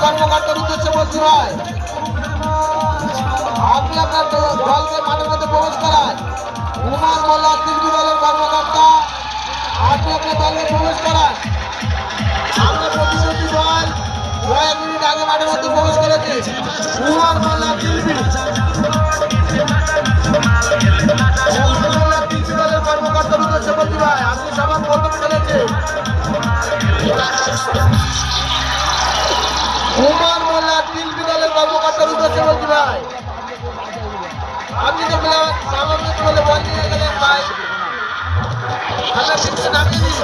কর্মকর্তার উদ্দেশ্যে বলছি ভাই, আপনি আপনার দলকে মাঠের মধ্যে প্রবেশ করান। উমার মোল্লা দিল্লি দলের কর্মকর্তা, আপনি আপনার দলকে প্রবেশ করান। আমরা প্রতিশ্রুতি দল কয়েক মিনিট আগে মাঠের মধ্যে প্রবেশ করেছে। উমার মোল্লা দিল্লি দলের কর্মকর্তার উদ্দেশ্যে বলছি ভাই, আপনি সবার প্রথমে চলেছে। উমার মোল্লা দিল্লি দলের কর্মকর্তার উদ্দেশ্যে বলছি ভাই, আপনি তো সামান্য বলে বল নিয়ে গেলেন ভাই, আমরা কিছু নামিয়ে দিই।